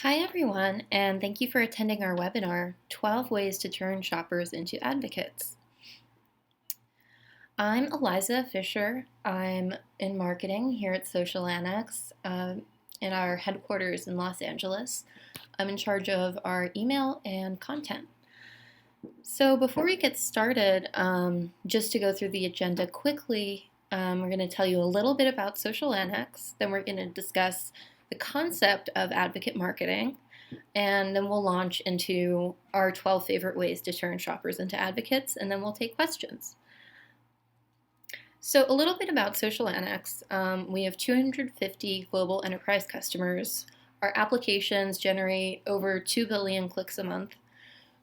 Hi everyone, and thank you for attending our webinar, 12 Ways to Turn Shoppers into Advocates. I'm Eliza Fisher. I'm in marketing here at Social Annex in our headquarters in Los Angeles. I'm in charge of our email and content. So before we get started, just to go through the agenda quickly, we're going to tell you a little bit about Social Annex, then we're going to discuss the concept of advocate marketing, and then we'll launch into our 12 favorite ways to turn shoppers into advocates, and then we'll take questions. So a little bit about Social Annex. We have 250 global enterprise customers. Our applications generate over 2 billion clicks a month.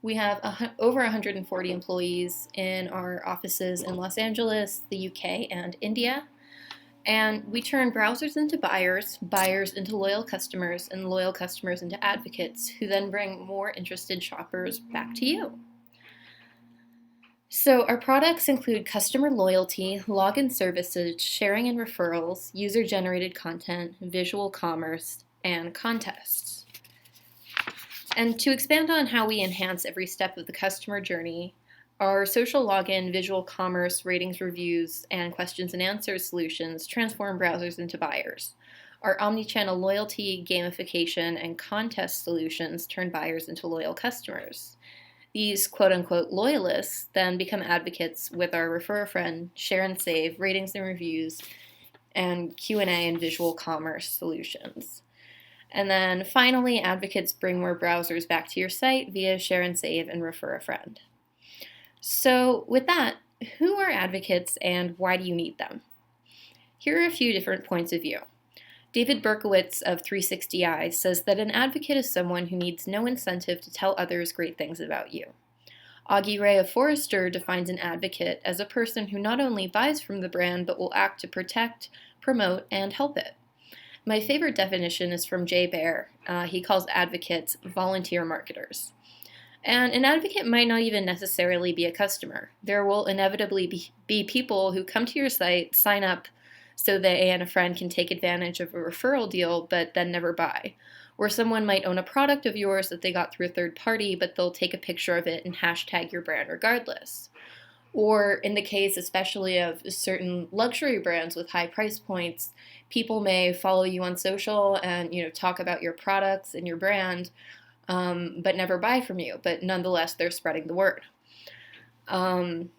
We have over 140 employees in our offices in Los Angeles, the UK, and India. And we turn browsers into buyers, buyers into loyal customers, and loyal customers into advocates, who then bring more interested shoppers back to you. So our products include customer loyalty, login services, sharing and referrals, user-generated content, visual commerce, and contests. And to expand on how we enhance every step of the customer journey, our social login, visual commerce, ratings, reviews, and questions and answers solutions transform browsers into buyers. Our omnichannel loyalty, gamification, and contest solutions turn buyers into loyal customers. These quote-unquote loyalists then become advocates with our refer a friend, share and save, ratings and reviews, and Q&A and visual commerce solutions. And then finally, advocates bring more browsers back to your site via share and save and refer a friend. So with that, who are advocates and why do you need them? Here are a few different points of view. David Berkowitz of 360i says that an advocate is someone who needs no incentive to tell others great things about you. Augie Ray of Forrester defines an advocate as a person who not only buys from the brand but will act to protect, promote, and help it. My favorite definition is from Jay Baer. He calls advocates volunteer marketers. And an advocate might not even necessarily be a customer. There will inevitably be people who come to your site, sign up so they and a friend can take advantage of a referral deal, but then never buy. Or someone might own a product of yours that they got through a third party, but they'll take a picture of it and hashtag your brand regardless. Or in the case especially of certain luxury brands with high price points, people may follow you on social and talk about your products and your brand, but never buy from you, but nonetheless they're spreading the word. And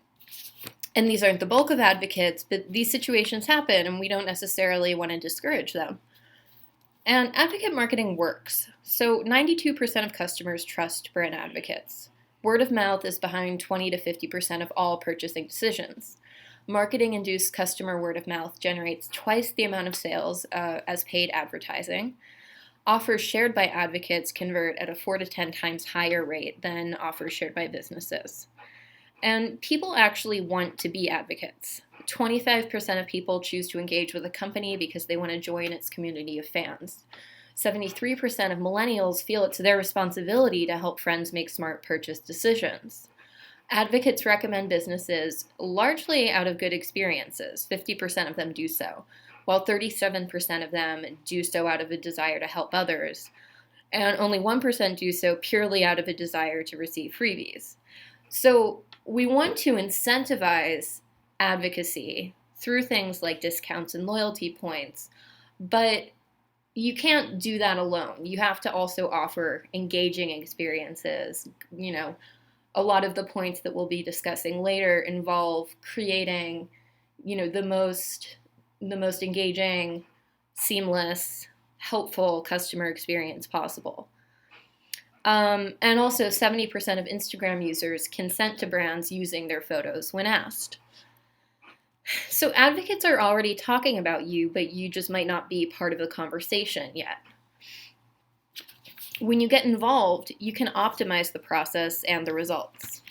these aren't the bulk of advocates, but these situations happen and we don't necessarily want to discourage them. And advocate marketing works. So 92% of customers trust brand advocates. Word of mouth is behind 20 to 50% of all purchasing decisions. Marketing-induced customer word of mouth generates twice the amount of sales as paid advertising. Offers shared by advocates convert at a 4 to 10 times higher rate than offers shared by businesses. And people actually want to be advocates. 25% of people choose to engage with a company because they want to join its community of fans. 73% of millennials feel it's their responsibility to help friends make smart purchase decisions. Advocates recommend businesses largely out of good experiences. 50% of them do so, while 37% of them do so out of a desire to help others, and only 1% do so purely out of a desire to receive freebies. So we want to incentivize advocacy through things like discounts and loyalty points, but you can't do that alone. You have to also offer engaging experiences. A lot of the points that we'll be discussing later involve creating, the most engaging, seamless, helpful customer experience possible. And also 70% of Instagram users consent to brands using their photos when asked. So advocates are already talking about you, but you just might not be part of the conversation yet. When you get involved, you can optimize the process and the results.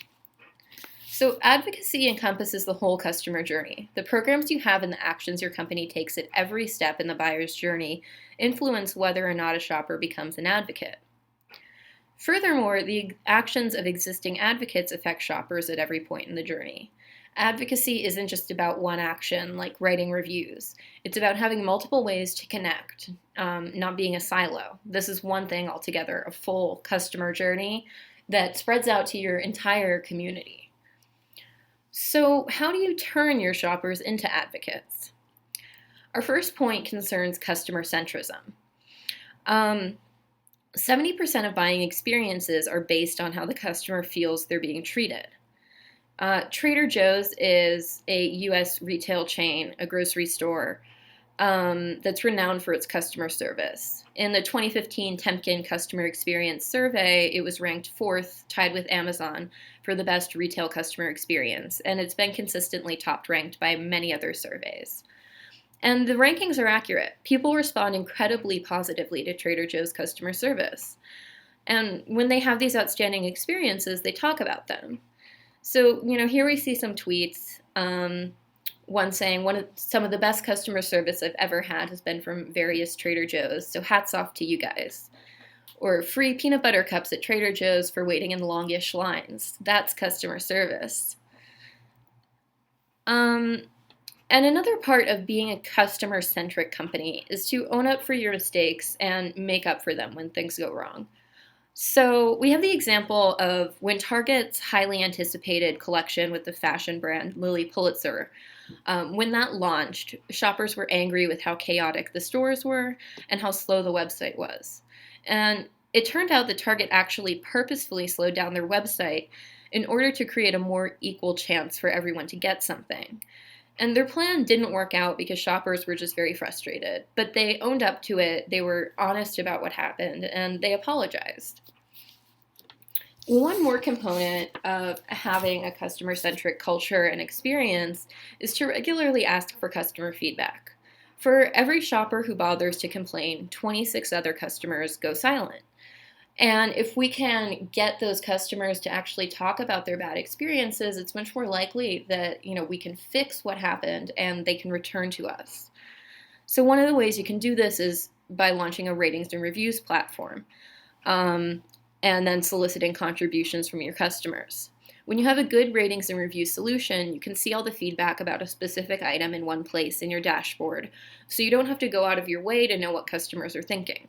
So advocacy encompasses the whole customer journey. The programs you have and the actions your company takes at every step in the buyer's journey influence whether or not a shopper becomes an advocate. Furthermore, the actions of existing advocates affect shoppers at every point in the journey. Advocacy isn't just about one action, like writing reviews. It's about having multiple ways to connect, not being a silo. This is one thing altogether, a full customer journey that spreads out to your entire community. So, how do you turn your shoppers into advocates? Our first point concerns customer centrism. 70% of buying experiences are based on how the customer feels they're being treated. Trader Joe's is a U.S. retail chain, a grocery store, that's renowned for its customer service. In the 2015 Temkin Customer Experience Survey, it was ranked 4th, tied with Amazon, for the best retail customer experience, and it's been consistently top-ranked by many other surveys. And the rankings are accurate. People respond incredibly positively to Trader Joe's customer service. And when they have these outstanding experiences, they talk about them. So, here we see some tweets. One saying, some of the best customer service I've ever had has been from various Trader Joe's, so hats off to you guys. Or free peanut butter cups at Trader Joe's for waiting in longish lines. That's customer service. And another part of being a customer-centric company is to own up for your mistakes and make up for them when things go wrong. So we have the example of when Target's highly anticipated collection with the fashion brand Lilly Pulitzer, when that launched, shoppers were angry with how chaotic the stores were and how slow the website was. And it turned out that Target actually purposefully slowed down their website in order to create a more equal chance for everyone to get something. And their plan didn't work out because shoppers were just very frustrated. But they owned up to it, they were honest about what happened, and they apologized. One more component of having a customer-centric culture and experience is to regularly ask for customer feedback. For every shopper who bothers to complain, 26 other customers go silent. And if we can get those customers to actually talk about their bad experiences, it's much more likely that, we can fix what happened and they can return to us. So one of the ways you can do this is by launching a ratings and reviews platform, and then soliciting contributions from your customers. When you have a good ratings and review solution, you can see all the feedback about a specific item in one place in your dashboard, so you don't have to go out of your way to know what customers are thinking.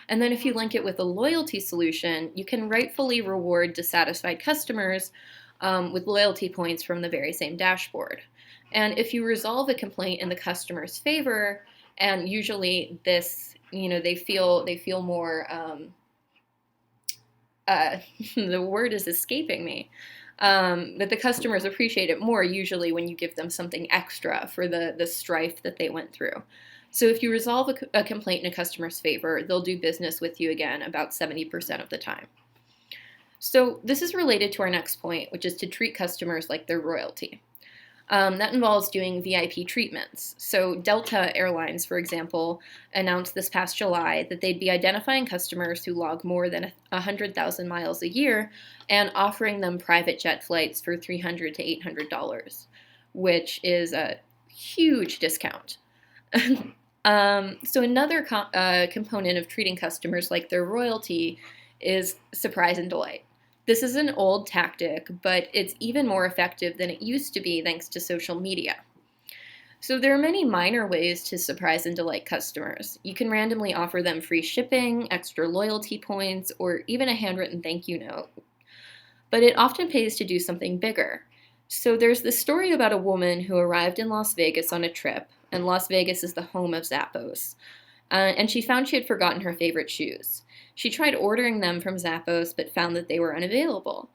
And then if you link it with a loyalty solution, you can rightfully reward dissatisfied customers with loyalty points from the very same dashboard. And if you resolve a complaint in the customer's favor, and usually this, they feel more, the word is escaping me, but the customers appreciate it more usually when you give them something extra for the strife that they went through. So if you resolve a complaint in a customer's favor, they'll do business with you again about 70% of the time. So this is related to our next point, which is to treat customers like they're royalty. That involves doing VIP treatments. So Delta Airlines, for example, announced this past July that they'd be identifying customers who log more than 100,000 miles a year and offering them private jet flights for $300 to $800, which is a huge discount. So another component of treating customers like their royalty is surprise and delight. This is an old tactic, but it's even more effective than it used to be thanks to social media. So there are many minor ways to surprise and delight customers. You can randomly offer them free shipping, extra loyalty points, or even a handwritten thank you note. But it often pays to do something bigger. So there's this story about a woman who arrived in Las Vegas on a trip, and Las Vegas is the home of Zappos. And she found she had forgotten her favorite shoes. She tried ordering them from Zappos, but found that they were unavailable.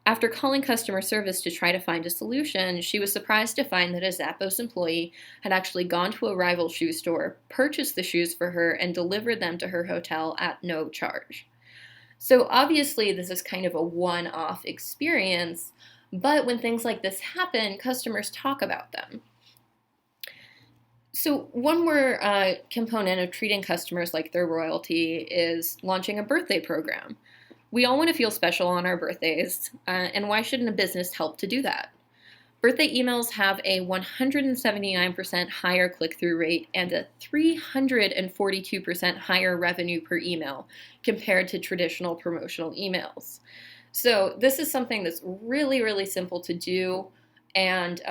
After calling customer service to try to find a solution, she was surprised to find that a Zappos employee had actually gone to a rival shoe store, purchased the shoes for her, and delivered them to her hotel at no charge. So obviously, this is kind of a one-off experience, but when things like this happen, customers talk about them. So one more component of treating customers like their royalty is launching a birthday program. We all want to feel special on our birthdays, and why shouldn't a business help to do that? Birthday emails have a 179% higher click-through rate and a 342% higher revenue per email compared to traditional promotional emails. So this is something that's really, really simple to do. and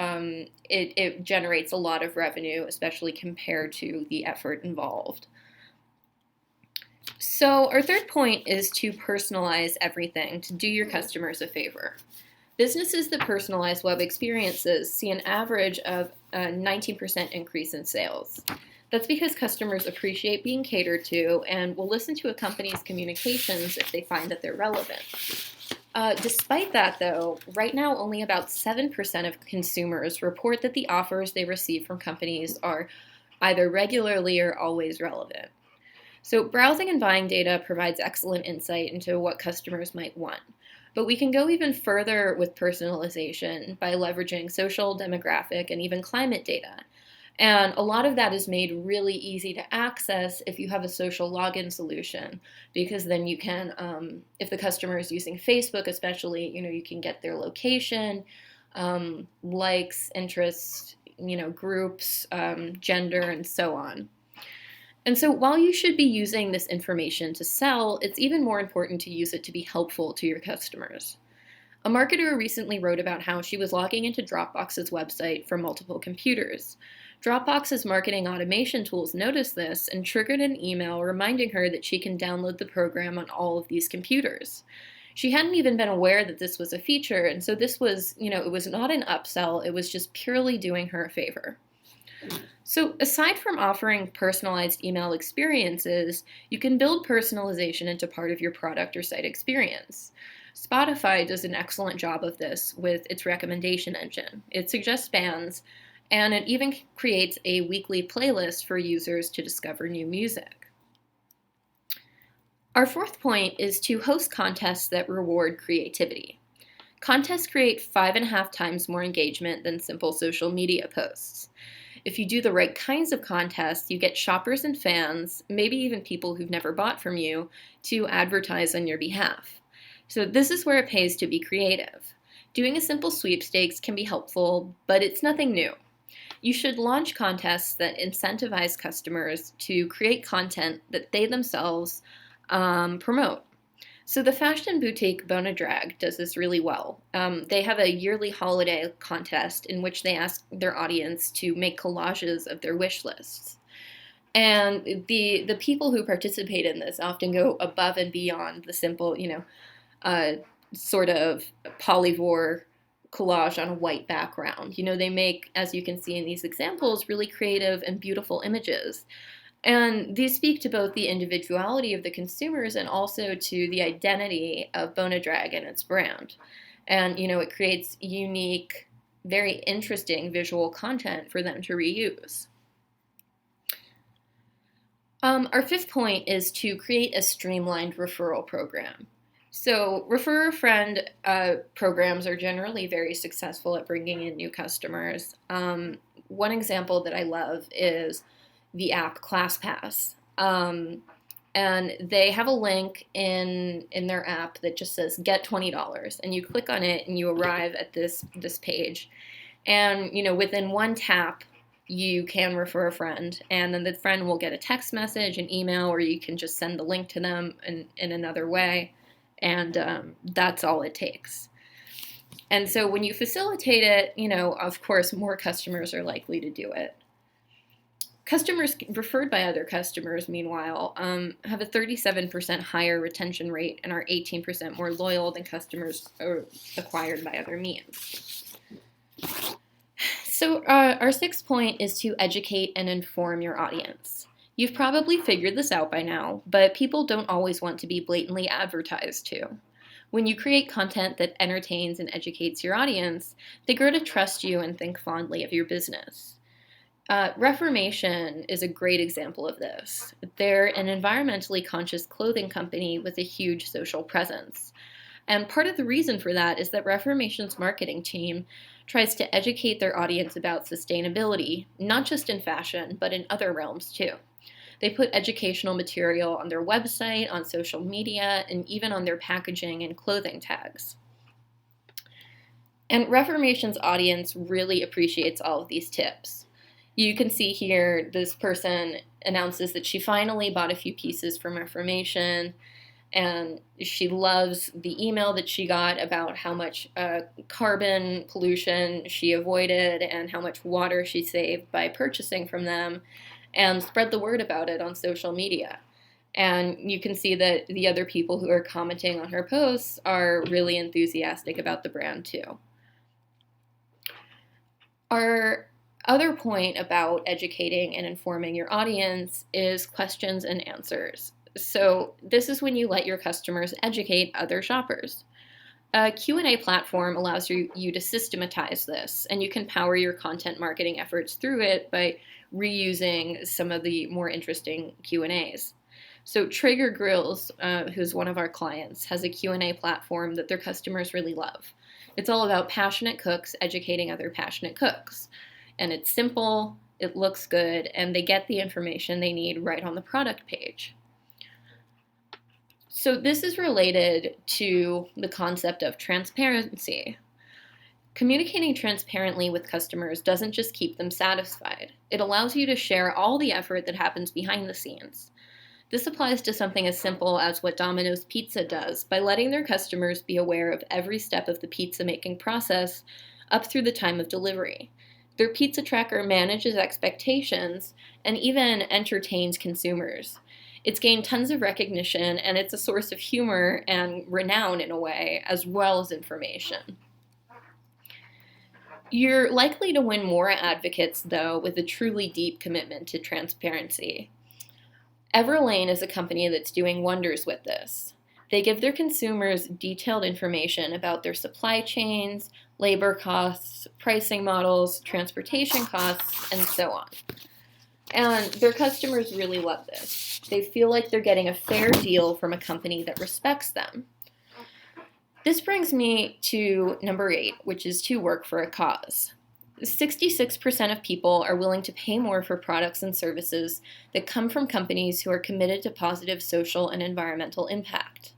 it generates a lot of revenue, especially compared to the effort involved. So our third point is to personalize everything, to do your customers a favor. Businesses that personalize web experiences see an average of a 19% increase in sales. That's because customers appreciate being catered to and will listen to a company's communications if they find that they're relevant. Despite that, though, right now only about 7% of consumers report that the offers they receive from companies are either regularly or always relevant. So browsing and buying data provides excellent insight into what customers might want. But we can go even further with personalization by leveraging social, demographic, and even climate data. And a lot of that is made really easy to access if you have a social login solution, because then you can, if the customer is using Facebook especially, you can get their location, likes, interests, groups, gender, and so on. And so while you should be using this information to sell, it's even more important to use it to be helpful to your customers. A marketer recently wrote about how she was logging into Dropbox's website from multiple computers. Dropbox's marketing automation tools noticed this and triggered an email reminding her that she can download the program on all of these computers. She hadn't even been aware that this was a feature, and so this was, it was not an upsell, it was just purely doing her a favor. So aside from offering personalized email experiences, you can build personalization into part of your product or site experience. Spotify does an excellent job of this with its recommendation engine. It suggests bands, and it even creates a weekly playlist for users to discover new music. Our fourth point is to host contests that reward creativity. Contests create 5.5 times more engagement than simple social media posts. If you do the right kinds of contests, you get shoppers and fans, maybe even people who've never bought from you, to advertise on your behalf. So this is where it pays to be creative. Doing a simple sweepstakes can be helpful, but it's nothing new. You should launch contests that incentivize customers to create content that they themselves promote. So the fashion boutique Bonadrag does this really well. They have a yearly holiday contest in which they ask their audience to make collages of their wish lists. And the people who participate in this often go above and beyond the simple, sort of polyvore collage on a white background. They make, as you can see in these examples, really creative and beautiful images. And these speak to both the individuality of the consumers and also to the identity of Bonadrag and its brand. And, it creates unique, very interesting visual content for them to reuse. Our fifth point is to create a streamlined referral program. So refer a friend programs are generally very successful at bringing in new customers. One example that I love is the app ClassPass. And they have a link in their app that just says get $20, and you click on it and you arrive at this page. And within one tap you can refer a friend, and then the friend will get a text message, an email, or you can just send the link to them in another way, and that's all it takes. And so when you facilitate it, of course more customers are likely to do it. Customers referred by other customers, meanwhile, have a 37% higher retention rate and are 18% more loyal than customers acquired by other means. So our sixth point is to educate and inform your audience. You've probably figured this out by now, but people don't always want to be blatantly advertised to. When you create content that entertains and educates your audience, they grow to trust you and think fondly of your business. Reformation is a great example of this. They're an environmentally conscious clothing company with a huge social presence. And part of the reason for that is that Reformation's marketing team tries to educate their audience about sustainability, not just in fashion, but in other realms too. They put educational material on their website, on social media, and even on their packaging and clothing tags. And Reformation's audience really appreciates all of these tips. You can see here this person announces that she finally bought a few pieces from Reformation, And she loves the email that she got about how much carbon pollution she avoided and how much water she saved by purchasing from them, and spread the word about it on social media. And you can see that the other people who are commenting on her posts are really enthusiastic about the brand too. Our other point about educating and informing your audience is questions and answers. So this is when you let your customers educate other shoppers. A Q&A platform allows you to systematize this, and you can power your content marketing efforts through it by reusing some of the more interesting Q&As. So Traeger Grills, who's one of our clients, has a Q&A platform that their customers really love. It's all about passionate cooks educating other passionate cooks. And it's simple, it looks good, and they get the information they need right on the product page. So this is related to the concept of transparency. Communicating transparently with customers doesn't just keep them satisfied. It allows you to share all the effort that happens behind the scenes. This applies to something as simple as what Domino's Pizza does by letting their customers be aware of every step of the pizza making process up through the time of delivery. Their pizza tracker manages expectations and even entertains consumers. It's gained tons of recognition, and it's a source of humor and renown in a way, as well as information. You're likely to win more advocates, though, with a truly deep commitment to transparency. Everlane is a company that's doing wonders with this. They give their consumers detailed information about their supply chains, labor costs, pricing models, transportation costs, and so on. And their customers really love this. They feel like they're getting a fair deal from a company that respects them. This brings me to number 8, which is to work for a cause. 66% of people are willing to pay more for products and services that come from companies who are committed to positive social and environmental impact.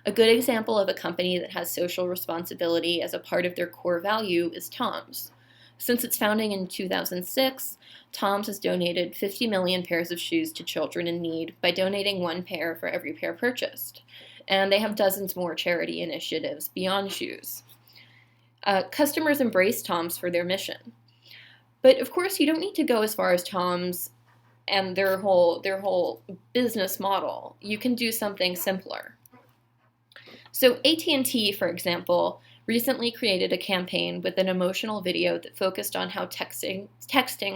A good example of a company that has social responsibility as a part of their core value is Tom's. Since its founding in 2006, Tom's has donated 50 million pairs of shoes to children in need by donating 1 pair for every pair purchased. And they have dozens more charity initiatives beyond shoes. Customers embrace Tom's for their mission. But of course, you don't need to go as far as Tom's and their whole business model. You can do something simpler. So AT&T, for example, recently created a campaign with an emotional video that focused on how texting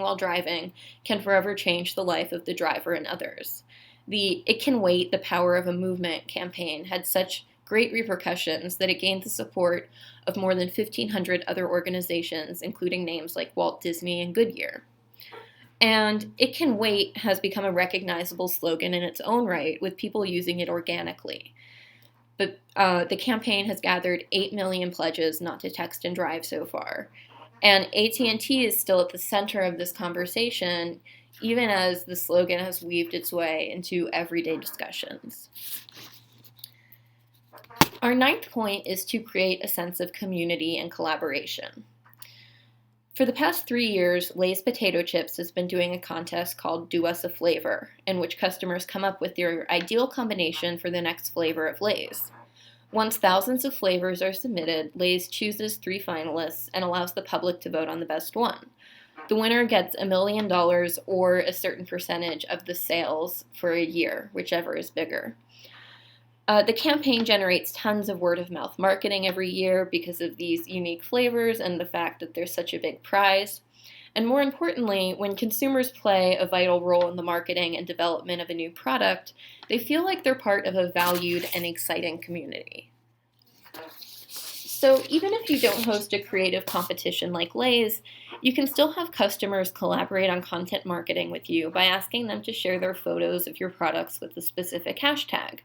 while driving can forever change the life of the driver and others. The It Can Wait, the Power of a Movement campaign had such great repercussions that it gained the support of more than 1,500 other organizations, including names like Walt Disney and Goodyear. And It Can Wait has become a recognizable slogan in its own right, with people using it organically. But the campaign has gathered 8 million pledges not to text and drive so far. And AT&T is still at the center of this conversation, even as the slogan has weaved its way into everyday discussions. Our 9th point is to create a sense of community and collaboration. For the past 3 years, Lay's Potato Chips has been doing a contest called Do Us a Flavor, in which customers come up with their ideal combination for the next flavor of Lay's. Once thousands of flavors are submitted, Lay's chooses 3 finalists and allows the public to vote on the best one. The winner gets $1 million or a certain percentage of the sales for a year, whichever is bigger. The campaign generates tons of word-of-mouth marketing every year because of these unique flavors and the fact that there's such a big prize. And more importantly, when consumers play a vital role in the marketing and development of a new product, they feel like they're part of a valued and exciting community. So even if you don't host a creative competition like Lay's, you can still have customers collaborate on content marketing with you by asking them to share their photos of your products with a specific hashtag.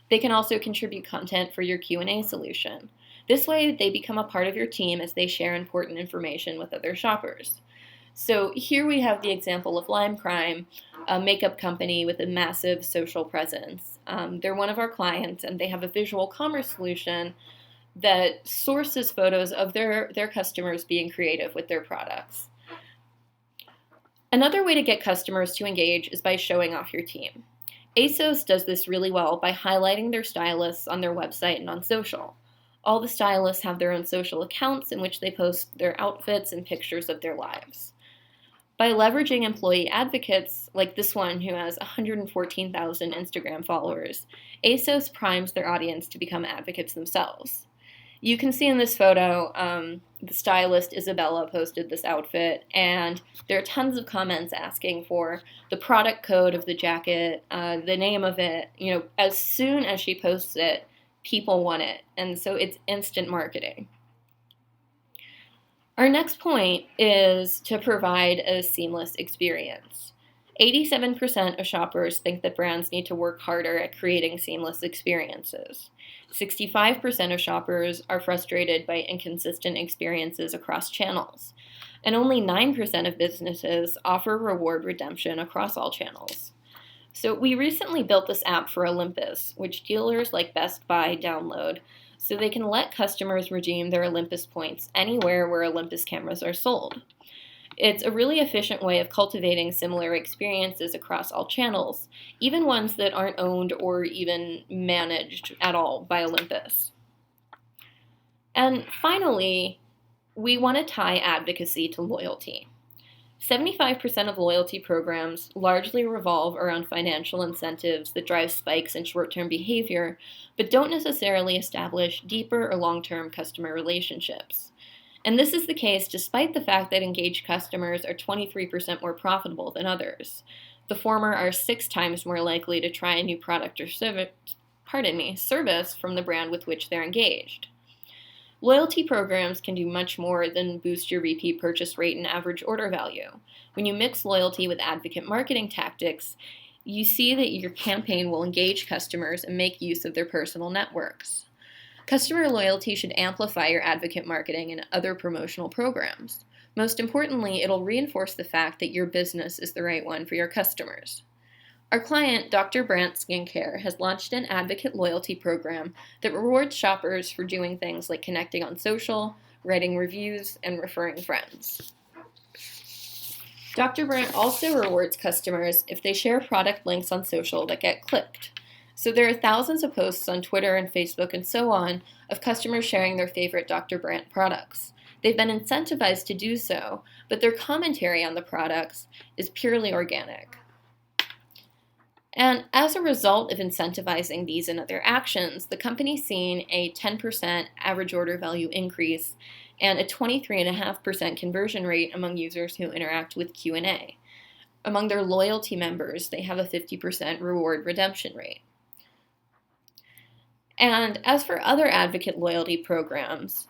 They can also contribute content for your Q&A solution. This way, they become a part of your team as they share important information with other shoppers. So here we have the example of Lime Crime, a makeup company with a massive social presence. They're one of our clients, and they have a visual commerce solution that sources photos of their customers being creative with their products. Another way to get customers to engage is by showing off your team. ASOS does this really well by highlighting their stylists on their website and on social. All the stylists have their own social accounts in which they post their outfits and pictures of their lives. By leveraging employee advocates, like this one who has 114,000 Instagram followers, ASOS primes their audience to become advocates themselves. You can see in this photo, the stylist Isabella posted this outfit, and there are tons of comments asking for the product code of the jacket, the name of it. As soon as she posts it, people want it, and so it's instant marketing. Our next point is to provide a seamless experience. 87% of shoppers think that brands need to work harder at creating seamless experiences. 65% of shoppers are frustrated by inconsistent experiences across channels. And only 9% of businesses offer reward redemption across all channels. So we recently built this app for Olympus, which dealers like Best Buy download, so they can let customers redeem their Olympus points anywhere where Olympus cameras are sold. It's a really efficient way of cultivating similar experiences across all channels, even ones that aren't owned or even managed at all by Olympus. And finally, we want to tie advocacy to loyalty. 75% of loyalty programs largely revolve around financial incentives that drive spikes in short-term behavior, but don't necessarily establish deeper or long-term customer relationships. And this is the case despite the fact that engaged customers are 23% more profitable than others. The former are 6 times more likely to try a new product or service from the brand with which they're engaged. Loyalty programs can do much more than boost your repeat purchase rate and average order value. When you mix loyalty with advocate marketing tactics, you see that your campaign will engage customers and make use of their personal networks. Customer loyalty should amplify your advocate marketing and other promotional programs. Most importantly, it'll reinforce the fact that your business is the right one for your customers. Our client, Dr. Brandt Skincare, has launched an advocate loyalty program that rewards shoppers for doing things like connecting on social, writing reviews, and referring friends. Dr. Brandt also rewards customers if they share product links on social that get clicked. So there are thousands of posts on Twitter and Facebook and so on of customers sharing their favorite Dr. Brandt products. They've been incentivized to do so, but their commentary on the products is purely organic. And as a result of incentivizing these and other actions, the company's seen a 10% average order value increase and a 23.5% conversion rate among users who interact with Q&A. Among their loyalty members, they have a 50% reward redemption rate. And as for other advocate loyalty programs,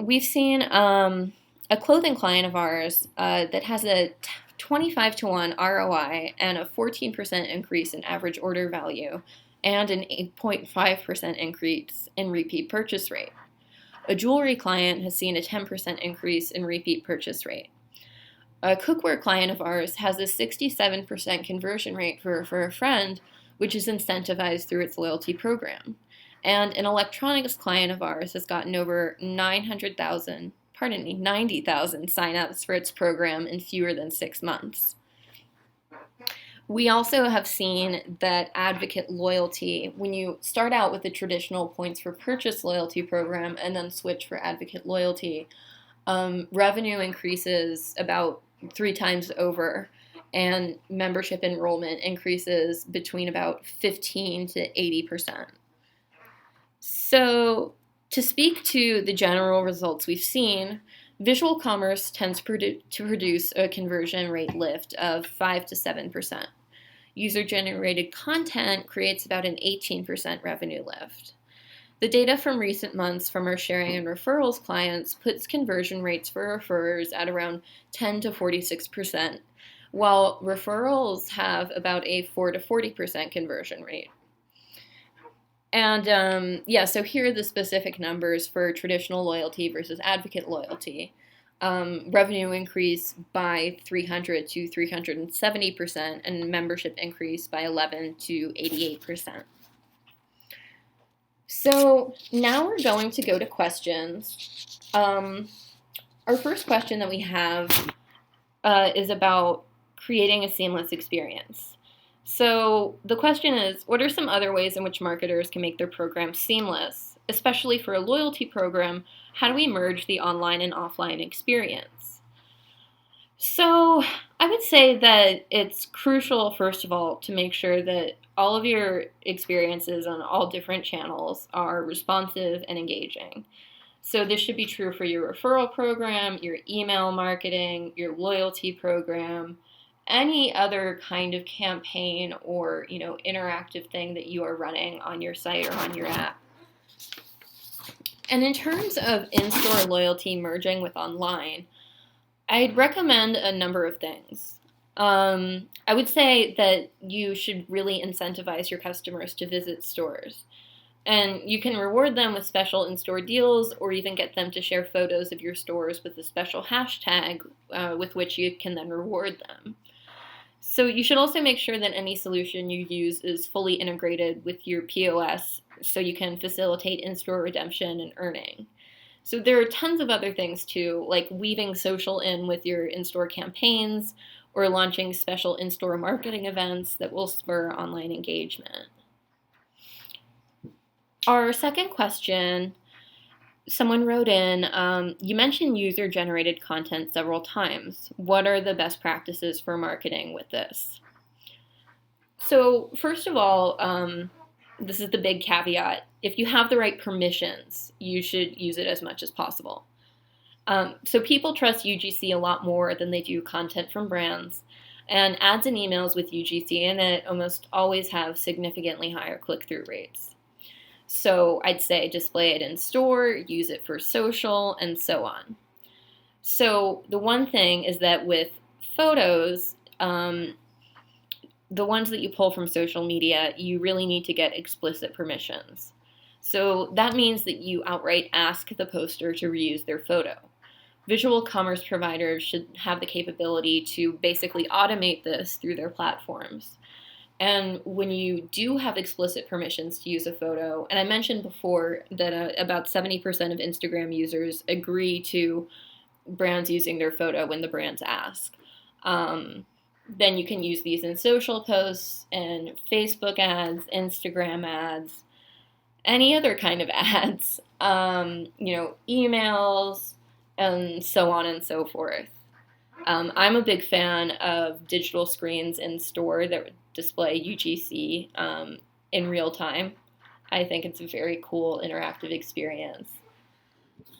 we've seen a clothing client of ours that has a 25-to-1 ROI and a 14% increase in average order value and an 8.5% increase in repeat purchase rate. A jewelry client has seen a 10% increase in repeat purchase rate. A cookware client of ours has a 67% conversion rate for a friend, which is incentivized through its loyalty program. And an electronics client of ours has gotten over 90,000 signups for its program in fewer than 6 months. We also have seen that advocate loyalty, when you start out with the traditional points for purchase loyalty program and then switch for advocate loyalty, revenue increases about 3 times over, and membership enrollment increases between about 15 to 80%. So, to speak to the general results we've seen, visual commerce tends to produce a conversion rate lift of 5 to 7%. User-generated content creates about an 18% revenue lift. The data from recent months from our sharing and referrals clients puts conversion rates for referrers at around 10 to 46%, while referrals have about a 4 to 40% conversion rate. And so here are the specific numbers for traditional loyalty versus advocate loyalty. Revenue increase by 300 to 370%, and membership increase by 11 to 88%. So now we're going to go to questions. Our first question that we have is about creating a seamless experience. So the question is, what are some other ways in which marketers can make their program seamless? Especially for a loyalty program, how do we merge the online and offline experience? So I would say that it's crucial, first of all, to make sure that all of your experiences on all different channels are responsive and engaging. So this should be true for your referral program, your email marketing, your loyalty program, any other kind of campaign or, interactive thing that you are running on your site or on your app. And in terms of in-store loyalty merging with online, I'd recommend a number of things. I would say that you should really incentivize your customers to visit stores. And you can reward them with special in-store deals or even get them to share photos of your stores with a special hashtag with which you can then reward them. So you should also make sure that any solution you use is fully integrated with your POS so you can facilitate in-store redemption and earning. So there are tons of other things too, like weaving social in with your in-store campaigns or launching special in-store marketing events that will spur online engagement. Our second question, someone wrote in, you mentioned user-generated content several times. What are the best practices for marketing with this? So first of all, this is the big caveat. If you have the right permissions, you should use it as much as possible. So people trust UGC a lot more than they do content from brands. And ads and emails with UGC in it almost always have significantly higher click-through rates. So I'd say display it in store, use it for social, and so on. So the one thing is that with photos, the ones that you pull from social media, you really need to get explicit permissions. So that means that you outright ask the poster to reuse their photo. Visual commerce providers should have the capability to basically automate this through their platforms. And when you do have explicit permissions to use a photo, and I mentioned before that about 70% of Instagram users agree to brands using their photo when the brands ask. Then you can use these in social posts and Facebook ads, Instagram ads, any other kind of ads, emails, and so on and so forth. I'm a big fan of digital screens in store that display UGC in real time. I think it's a very cool interactive experience.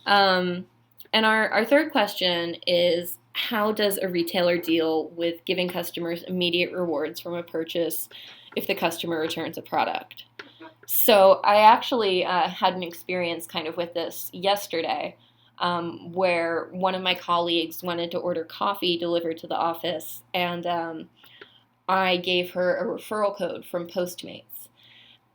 And our third question is, how does a retailer deal with giving customers immediate rewards from a purchase if the customer returns a product? So I actually had an experience kind of with this yesterday. Where one of my colleagues wanted to order coffee delivered to the office, and I gave her a referral code from Postmates.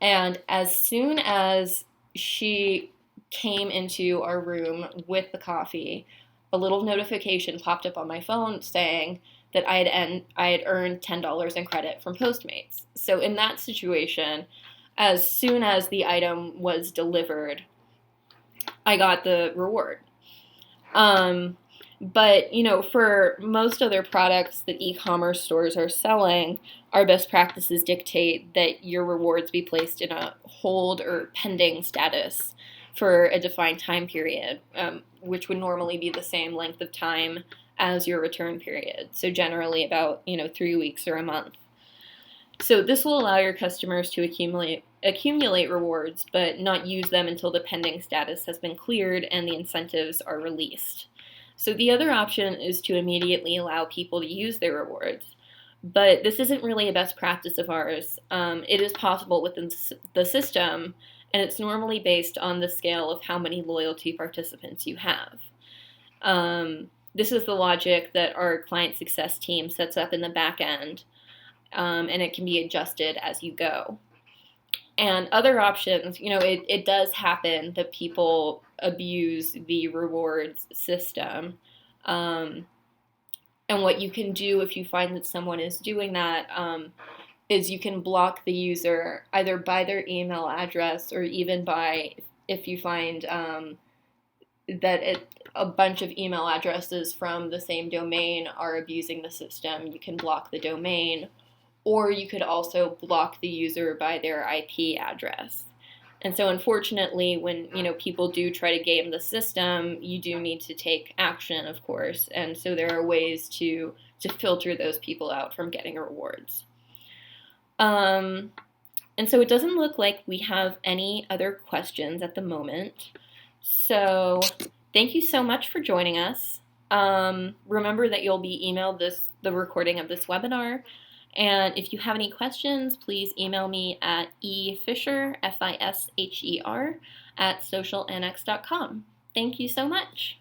And as soon as she came into our room with the coffee, a little notification popped up on my phone saying that I had earned $10 in credit from Postmates. So in that situation, as soon as the item was delivered, I got the reward. But, for most other products that e-commerce stores are selling, our best practices dictate that your rewards be placed in a hold or pending status for a defined time period, which would normally be the same length of time as your return period. So generally about, 3 weeks or a month. So this will allow your customers to accumulate rewards, but not use them until the pending status has been cleared and the incentives are released. So the other option is to immediately allow people to use their rewards. But this isn't really a best practice of ours. It is possible within the system, and it's normally based on the scale of how many loyalty participants you have. This is the logic that our client success team sets up in the back end. And it can be adjusted as you go. And other options, it does happen that people abuse the rewards system. And what you can do if you find that someone is doing that is you can block the user either by their email address or even by, if you find that a bunch of email addresses from the same domain are abusing the system, you can block the domain. or you could also block the user by their IP address. And so unfortunately, when people do try to game the system, you do need to take action, of course. And so there are ways to filter those people out from getting rewards. And so it doesn't look like we have any other questions at the moment. So thank you so much for joining us. Remember that you'll be emailed the recording of this webinar. And if you have any questions, please email me at efisher, Fisher, @socialannex.com. Thank you so much.